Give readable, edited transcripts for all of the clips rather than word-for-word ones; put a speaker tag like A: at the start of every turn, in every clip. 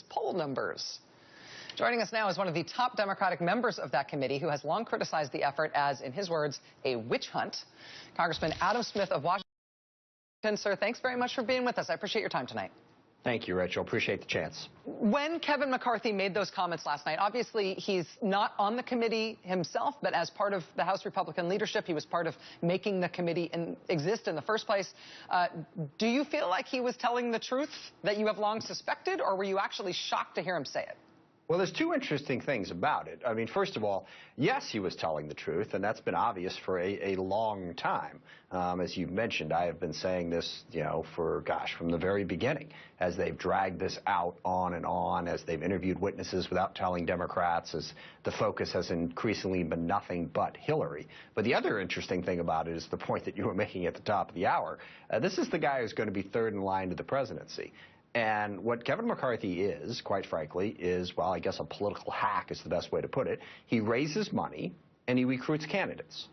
A: poll numbers. Joining us now is one of the top Democratic members of that committee who has long criticized the effort as, in his words, a witch hunt. Congressman Adam Smith of Washington. Sir, thanks very much for being with us. I appreciate your time tonight.
B: Thank you, Rachel. Appreciate the chance.
A: When Kevin McCarthy made those comments last night, obviously he's not on the committee himself, but as part of the House Republican leadership, he was part of making the committee exist in the first place. Do you feel like he was telling the truth that you have long suspected, or were you actually shocked to hear him say it?
B: Well, there's two interesting things about it. I mean, first of all, yes, he was telling the truth, and that's been obvious for a long time. As you've mentioned, I have been saying this, from the very beginning, as they've dragged this out on, as they've interviewed witnesses without telling Democrats, as the focus has increasingly been nothing but Hillary. But the other interesting thing about it is the point that you were making at the top of the hour. This is the guy who's going to be third in line to the presidency. And what Kevin McCarthy is, quite frankly, is, well, I guess a political hack is the best way to put it. He raises money and he recruits candidates.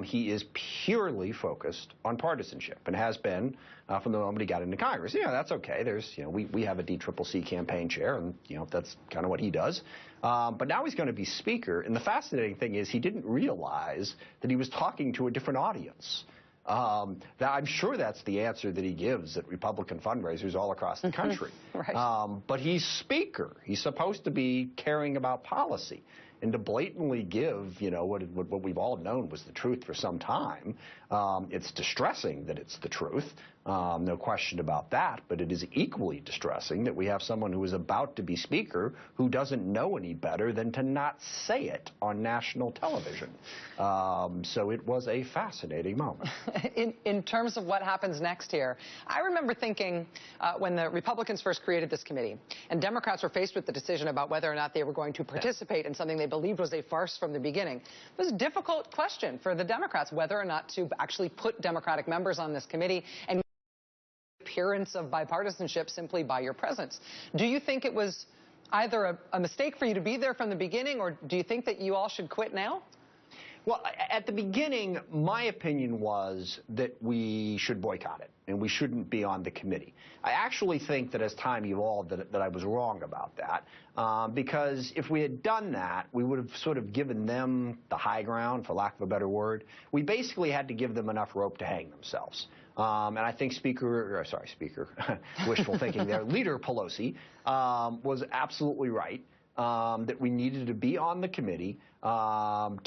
B: He is purely focused on partisanship and has been from the moment he got into Congress. That's okay. There's, we have a DCCC campaign chair, and, that's kind of what he does. But now he's going to be Speaker. And the fascinating thing is he didn't realize that he was talking to a different audience. I'm sure that's the answer that he gives at Republican fundraisers all across the country.
A: Right.
B: But he's Speaker. He's supposed to be caring about policy. And to blatantly give, what we've all known was the truth for some time, it's distressing that it's the truth. No question about that. But it is equally distressing that we have someone who is about to be Speaker who doesn't know any better than to not say it on national television. So it was a fascinating moment.
A: In terms of what happens next here, I remember thinking when the Republicans first created this committee and Democrats were faced with the decision about whether or not they were going to participate in something they believed was a farce from the beginning. It was a difficult question for the Democrats whether or not to actually put Democratic members on this committee and appearance of bipartisanship simply by your presence. Do you think it was either a mistake for you to be there from the beginning, or do you think that you all should quit now?
B: Well, at the beginning, my opinion was that we should boycott it and we shouldn't be on the committee. I actually think that as time evolved that I was wrong about that, because if we had done that, we would have sort of given them the high ground, for lack of a better word. We basically had to give them enough rope to hang themselves. And I think Speaker, wishful thinking there, Leader Pelosi was absolutely right. That we needed to be on the committee all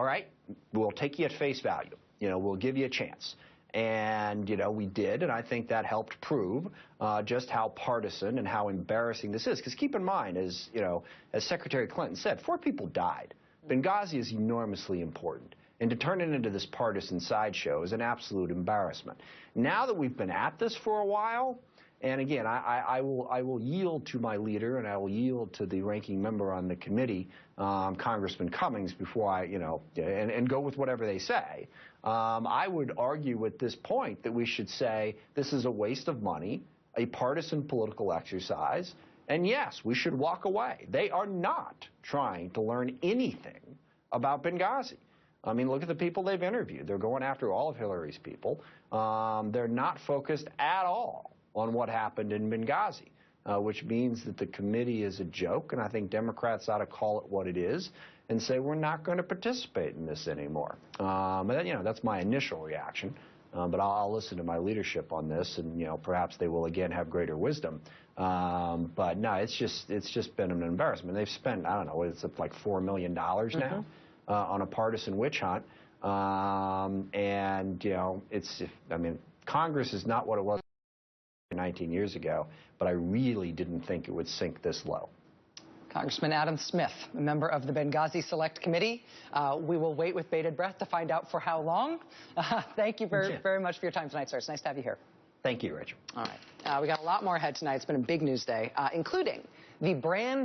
B: right, we'll take you at face value. We'll give you a chance. And, we did, and I think that helped prove just how partisan and how embarrassing this is. Because keep in mind, as Secretary Clinton said, 4 people died. Benghazi is enormously important. And to turn it into this partisan sideshow is an absolute embarrassment. Now that we've been at this for a while, and again, I will yield to my leader, and I will yield to the ranking member on the committee, Congressman Cummings, before I, and go with whatever they say. I would argue at this point that we should say this is a waste of money, a partisan political exercise, and yes, we should walk away. They are not trying to learn anything about Benghazi. I mean, look at the people they've interviewed. They're going after all of Hillary's people. They're not focused at all on what happened in Benghazi, which means that the committee is a joke, and I think Democrats ought to call it what it is and say we're not going to participate in this anymore. That's my initial reaction, but I'll listen to my leadership on this, and perhaps they will again have greater wisdom. But no, it's just been an embarrassment. They've spent, I don't know, it's like $4 million now on a partisan witch hunt, Congress is not what it was 19 years ago, but I really didn't think it would sink this low.
A: Congressman Adam Smith, a member of the Benghazi Select Committee. We will wait with bated breath to find out for how long. Thank you very much for your time tonight, sir. It's nice to have you here.
B: Thank you, Rachel.
A: All right. We got a lot more ahead tonight. It's been a big news day, including the brand